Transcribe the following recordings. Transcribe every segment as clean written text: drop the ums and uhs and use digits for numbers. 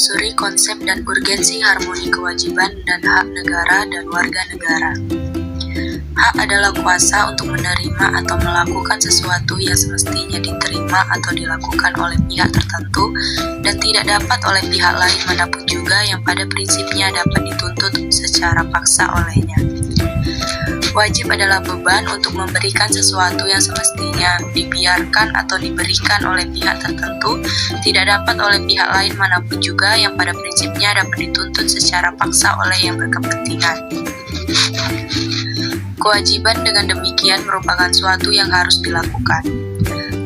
menelusuri konsep dan urgensi harmoni kewajiban dan hak negara dan warga negara. Hak adalah kuasa untuk menerima atau melakukan sesuatu yang semestinya diterima atau dilakukan oleh pihak tertentu dan tidak dapat oleh pihak lain manapun juga yang pada prinsipnya dapat dituntut secara paksa olehnya. Wajib adalah beban untuk memberikan sesuatu yang semestinya dibiarkan atau diberikan oleh pihak tertentu, tidak dapat oleh pihak lain manapun juga yang pada prinsipnya dapat dituntut secara paksa oleh yang berkepentingan. Kewajiban dengan demikian merupakan suatu yang harus dilakukan.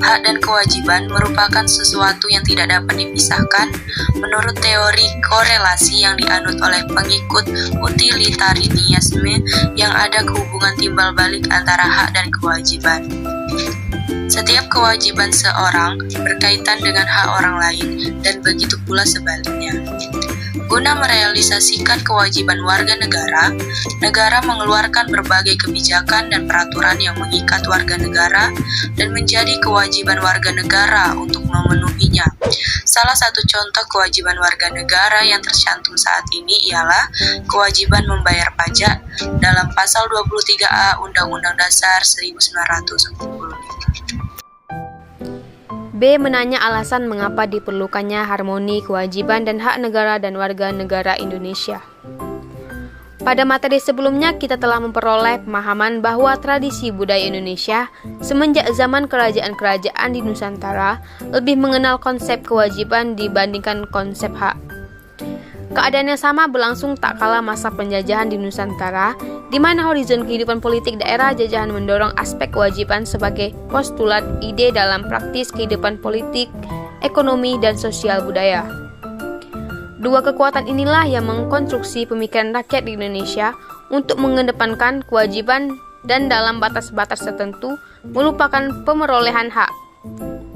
Hak dan kewajiban merupakan sesuatu yang tidak dapat dipisahkan menurut teori korelasi yang dianut oleh pengikut utilitarianisme yang ada hubungan timbal balik antara hak dan kewajiban. Setiap kewajiban seorang berkaitan dengan hak orang lain dan begitu pula sebaliknya. Guna merealisasikan kewajiban warga negara, negara mengeluarkan berbagai kebijakan dan peraturan yang mengikat warga negara dan menjadi kewajiban warga negara untuk memenuhinya. Salah satu contoh kewajiban warga negara yang tercantum saat ini ialah kewajiban membayar pajak dalam pasal 23A Undang-Undang Dasar 1945. B. Menanya alasan mengapa diperlukannya harmoni kewajiban dan hak negara dan warga negara Indonesia. Pada materi sebelumnya kita telah memperoleh pemahaman bahwa tradisi budaya Indonesia semenjak zaman kerajaan-kerajaan di Nusantara lebih mengenal konsep kewajiban dibandingkan konsep hak. Keadaan yang sama berlangsung tak kala masa penjajahan di Nusantara, di mana horizon kehidupan politik daerah jajahan mendorong aspek kewajiban sebagai postulat ide dalam praktis kehidupan politik, ekonomi, dan sosial budaya. Dua kekuatan inilah yang mengkonstruksi pemikiran rakyat di Indonesia untuk mengedepankan kewajiban dan dalam batas-batas tertentu melupakan pemerolehan hak.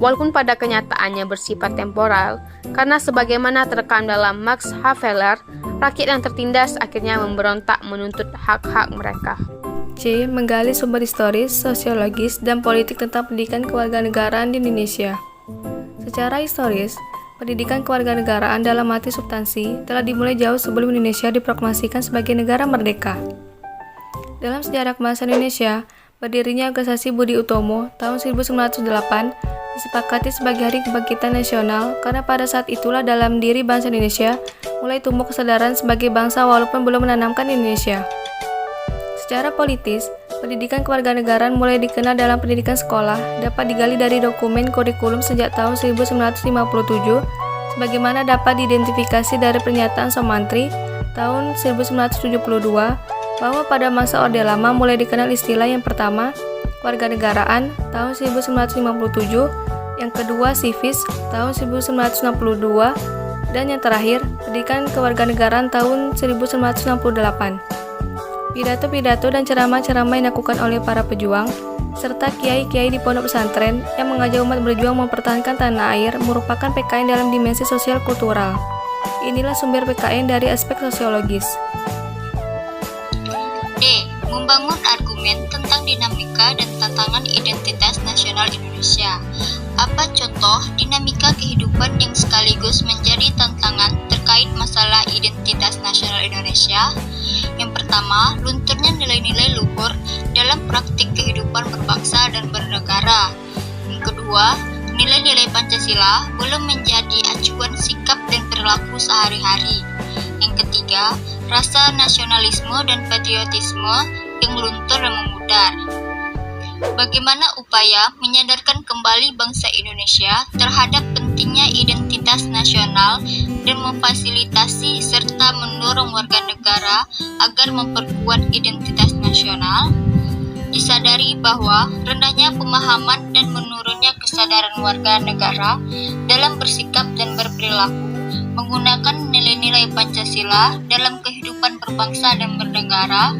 Walaupun pada kenyataannya bersifat temporal, karena sebagaimana terekam dalam Max Havelaar, rakyat yang tertindas akhirnya memberontak menuntut hak-hak mereka. C. Menggali sumber historis, sosiologis, dan politik tentang pendidikan kewarganegaraan di Indonesia. Secara historis, pendidikan kewarganegaraan dalam arti substansi telah dimulai jauh sebelum Indonesia diproklamasikan sebagai negara merdeka. Dalam sejarah kebangsaan Indonesia, berdirinya Organisasi Budi Utomo tahun 1908 disepakati sebagai Hari Kebangkitan Nasional karena pada saat itulah dalam diri bangsa Indonesia mulai tumbuh kesadaran sebagai bangsa walaupun belum menanamkan Indonesia. Secara politis, pendidikan kewarganegaraan mulai dikenal dalam pendidikan sekolah dapat digali dari dokumen kurikulum sejak tahun 1957 sebagaimana dapat diidentifikasi dari pernyataan Somantri tahun 1972 bahwa pada masa Orde Lama mulai dikenal istilah yang pertama kewarganegaraan tahun 1957, yang kedua civis tahun 1962, dan yang terakhir pendidikan kewarganegaraan tahun 1968. Pidato-pidato dan ceramah-ceramah yang dilakukan oleh para pejuang serta kiai-kiai di pondok pesantren yang mengajak umat berjuang mempertahankan tanah air merupakan PKN dalam dimensi sosial kultural. Inilah sumber PKN dari aspek sosiologis. D. Membangun argumen tentang dinamika dan tantangan identitas nasional Indonesia. Apa contoh dinamika kehidupan yang sekaligus menjadi tantangan terkait masalah identitas nasional Indonesia? Yang pertama, lunturnya nilai-nilai luhur dalam praktik kehidupan berbangsa dan bernegara. Yang kedua, nilai-nilai Pancasila belum menjadi acuan sikap dan perilaku sehari-hari. Yang ketiga, rasa nasionalisme dan patriotisme yang luntur dan memudar. Bagaimana upaya menyadarkan kembali bangsa Indonesia terhadap pentingnya identitas nasional dan memfasilitasi serta mendorong warga negara agar memperkuat identitas nasional? Disadari bahwa rendahnya pemahaman dan menurunnya kesadaran warga negara dalam bersikap dan berperilaku menggunakan nilai-nilai Pancasila dalam kehidupan berbangsa dan bernegara,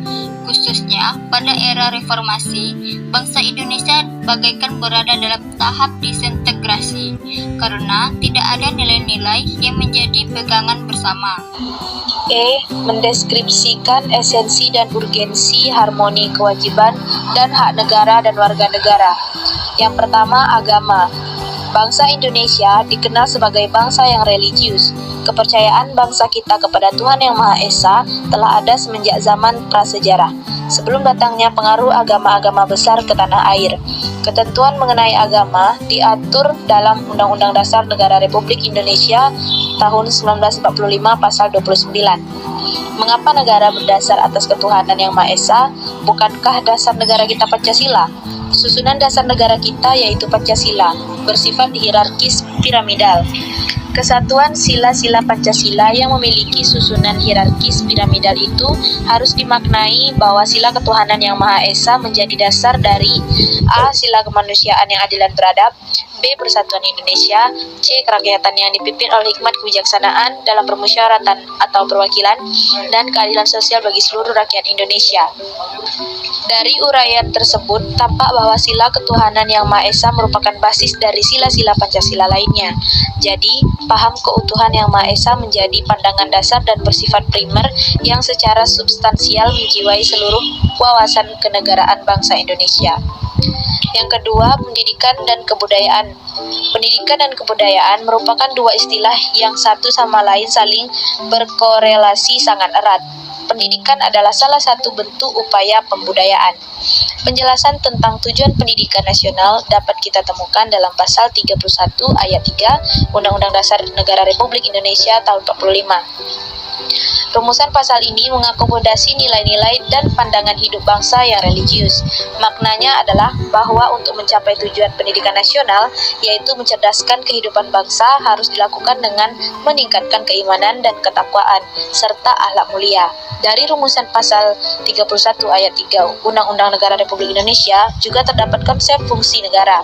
khususnya pada era reformasi, bangsa Indonesia bagaikan berada dalam tahap disintegrasi karena tidak ada nilai-nilai yang menjadi pegangan bersama. E. Mendeskripsikan esensi dan urgensi harmoni kewajiban dan hak negara dan warga negara. Yang pertama, agama. Bangsa Indonesia dikenal sebagai bangsa yang religius. Kepercayaan bangsa kita kepada Tuhan Yang Maha Esa telah ada semenjak zaman prasejarah, sebelum datangnya pengaruh agama-agama besar ke tanah air. Ketentuan mengenai agama diatur dalam Undang-Undang Dasar Negara Republik Indonesia tahun 1945 pasal 29. Mengapa negara berdasar atas ketuhanan Yang Maha Esa? Bukankah dasar negara kita Pancasila? Susunan dasar negara kita yaitu Pancasila, bersifat hierarkis piramidal. Kesatuan sila-sila Pancasila yang memiliki susunan hierarkis piramidal itu harus dimaknai bahwa sila ketuhanan Yang Maha Esa menjadi dasar dari A. Sila kemanusiaan yang adil dan beradab, B. Persatuan Indonesia, C. Kerakyatan yang dipimpin oleh hikmat kebijaksanaan dalam permusyawaratan atau perwakilan, dan keadilan sosial bagi seluruh rakyat Indonesia. Dari uraian tersebut, tampak bahwa sila ketuhanan Yang Maha Esa merupakan basis dari sila-sila Pancasila lainnya. Jadi, paham keutuhan Yang Maha Esa menjadi pandangan dasar dan bersifat primer yang secara substansial menjiwai seluruh wawasan kenegaraan bangsa Indonesia. Yang kedua, pendidikan dan kebudayaan. Pendidikan dan kebudayaan merupakan dua istilah yang satu sama lain saling berkorelasi sangat erat. Pendidikan adalah salah satu bentuk upaya pembudayaan. Penjelasan tentang tujuan pendidikan nasional dapat kita temukan dalam pasal 31 ayat 3 Undang-Undang Dasar Negara Republik Indonesia tahun 45. Rumusan pasal ini mengakomodasi nilai-nilai dan pandangan hidup bangsa yang religius. Maknanya adalah bahwa untuk mencapai tujuan pendidikan nasional, yaitu mencerdaskan kehidupan bangsa, harus dilakukan dengan meningkatkan keimanan dan ketakwaan, serta akhlak mulia. Dari rumusan pasal 31 ayat 3 Undang-Undang Negara Republik Indonesia juga terdapat konsep fungsi negara.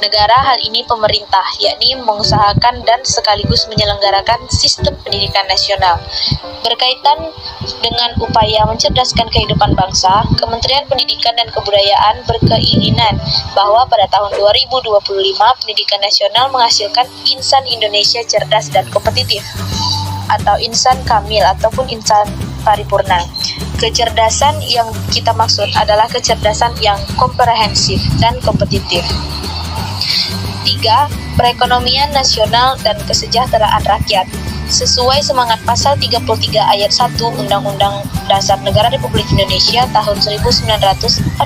Negara hal ini pemerintah, yakni mengusahakan dan sekaligus menyelenggarakan sistem pendidikan nasional. Berkaitan dengan upaya mencerdaskan kehidupan bangsa, Kementerian Pendidikan dan Kebudayaan berkeinginan bahwa pada tahun 2025 pendidikan nasional menghasilkan insan Indonesia cerdas dan kompetitif, atau insan kamil ataupun insan paripurna. Kecerdasan yang kita maksud adalah kecerdasan yang komprehensif dan kompetitif. 3. Perekonomian nasional dan kesejahteraan rakyat. Sesuai semangat pasal 33 ayat 1 Undang-Undang Dasar Negara Republik Indonesia tahun 1945,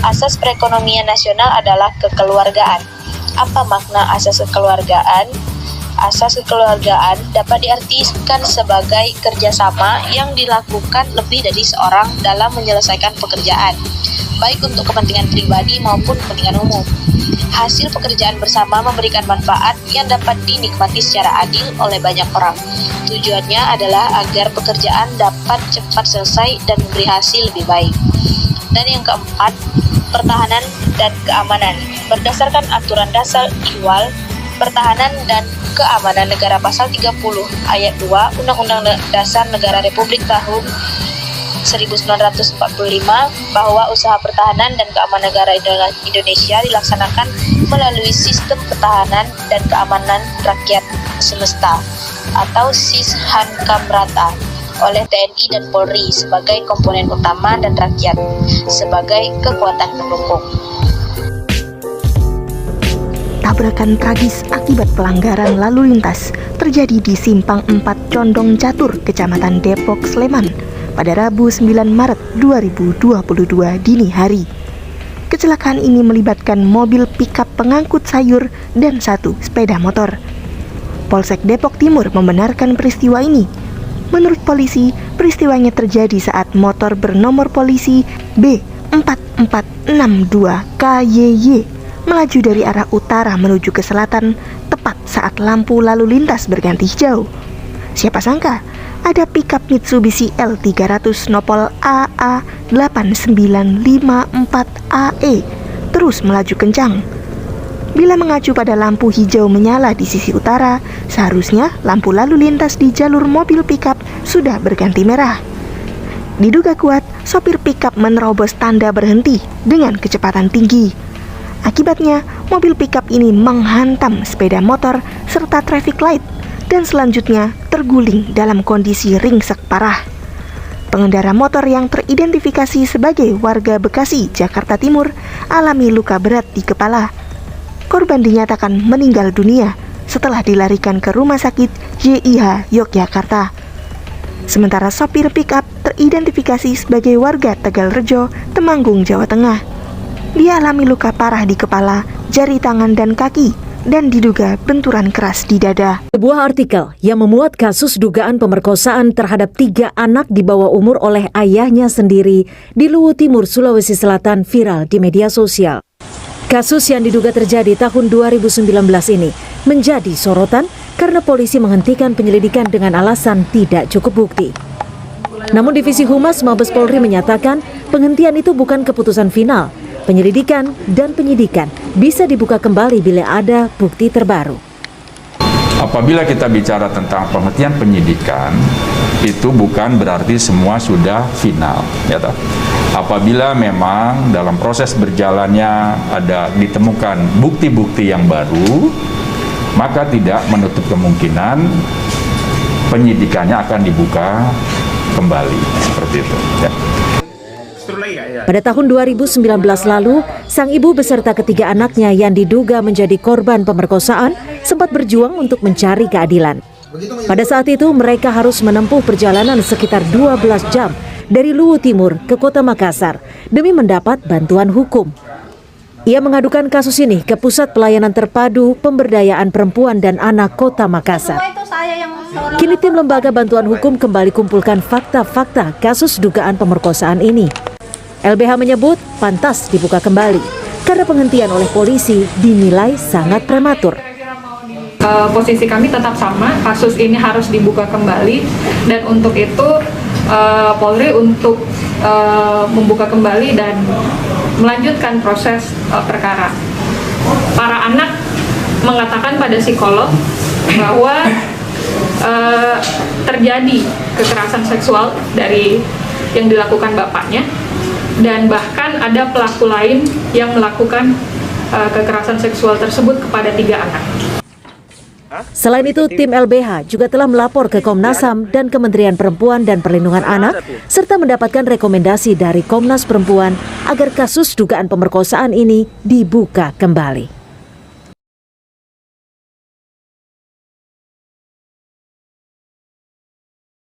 asas perekonomian nasional adalah kekeluargaan. Apa makna asas kekeluargaan? Asas kekeluargaan dapat diartikan sebagai kerjasama yang dilakukan lebih dari seorang dalam menyelesaikan pekerjaan, baik untuk kepentingan pribadi maupun kepentingan umum. Hasil pekerjaan bersama memberikan manfaat yang dapat dinikmati secara adil oleh banyak orang. Tujuannya adalah agar pekerjaan dapat cepat selesai dan memberi hasil lebih baik. Dan yang keempat, pertahanan dan keamanan. Berdasarkan aturan dasar IWAL, pertahanan dan keamanan negara pasal 30 ayat 2 Undang-Undang Dasar Negara Republik tahun 1945 bahwa usaha pertahanan dan keamanan negara Indonesia dilaksanakan melalui sistem pertahanan dan keamanan rakyat semesta atau Sishankamrata oleh TNI dan Polri sebagai komponen utama dan rakyat sebagai kekuatan pendukung. Tabrakan tragis akibat pelanggaran lalu lintas terjadi di Simpang 4 Condong Catur, Kecamatan Depok, Sleman pada Rabu 9 Maret 2022 dini hari. Kecelakaan ini melibatkan mobil pikap pengangkut sayur dan satu sepeda motor. Polsek Depok Timur membenarkan peristiwa ini. Menurut polisi, peristiwanya terjadi saat motor bernomor polisi B4462KYY melaju dari arah utara menuju ke selatan tepat saat lampu lalu lintas berganti hijau. Siapa sangka ada pickup Mitsubishi L300 Nopol AA8954AE terus melaju kencang. Bila mengacu pada lampu hijau menyala di sisi utara, seharusnya lampu lalu lintas di jalur mobil pickup sudah berganti merah. Diduga kuat, sopir pickup menerobos tanda berhenti dengan kecepatan tinggi. Akibatnya, mobil pickup ini menghantam sepeda motor serta traffic light dan selanjutnya terguling dalam kondisi ringsek parah. Pengendara motor yang teridentifikasi sebagai warga Bekasi, Jakarta Timur alami luka berat di kepala. korban dinyatakan meninggal dunia setelah dilarikan ke Rumah Sakit JIH Yogyakarta. Sementara sopir pick-up teridentifikasi sebagai warga Tegalrejo, Temanggung, Jawa Tengah. Dia alami luka parah di kepala, jari tangan dan kaki, dan diduga benturan keras di dada. Sebuah artikel yang memuat kasus dugaan pemerkosaan terhadap 3 anak di bawah umur oleh ayahnya sendiri di Luwu Timur, Sulawesi Selatan viral di media sosial. Kasus yang diduga terjadi tahun 2019 ini menjadi sorotan karena polisi menghentikan penyelidikan dengan alasan tidak cukup bukti. Namun Divisi Humas Mabes Polri menyatakan penghentian itu bukan keputusan final. Penyelidikan dan penyidikan bisa dibuka kembali bila ada bukti terbaru. Apabila kita bicara tentang penghentian penyidikan, itu bukan berarti semua sudah final, ya toh. Apabila memang dalam proses berjalannya ada ditemukan bukti-bukti yang baru, maka tidak menutup kemungkinan penyidikannya akan dibuka kembali, seperti itu. Ya. Pada tahun 2019 lalu, sang ibu beserta ketiga anaknya yang diduga menjadi korban pemerkosaan sempat berjuang untuk mencari keadilan. Pada saat itu mereka harus menempuh perjalanan sekitar 12 jam dari Luwu Timur ke Kota Makassar demi mendapat bantuan hukum. Ia mengadukan kasus ini ke Pusat Pelayanan Terpadu Pemberdayaan Perempuan dan Anak Kota Makassar. Kini tim Lembaga Bantuan Hukum kembali kumpulkan fakta-fakta kasus dugaan pemerkosaan ini. LBH menyebut pantas dibuka kembali karena penghentian oleh polisi dinilai sangat prematur. Posisi kami tetap sama, kasus ini harus dibuka kembali, dan untuk itu Polri untuk membuka kembali dan melanjutkan proses perkara. Para anak mengatakan pada psikolog bahwa terjadi kekerasan seksual dari yang dilakukan bapaknya, dan bahkan ada pelaku lain yang melakukan kekerasan seksual tersebut kepada 3 anak. Selain itu, tim LBH juga telah melapor ke Komnas HAM dan Kementerian Perempuan dan Perlindungan Anak, serta mendapatkan rekomendasi dari Komnas Perempuan agar kasus dugaan pemerkosaan ini dibuka kembali.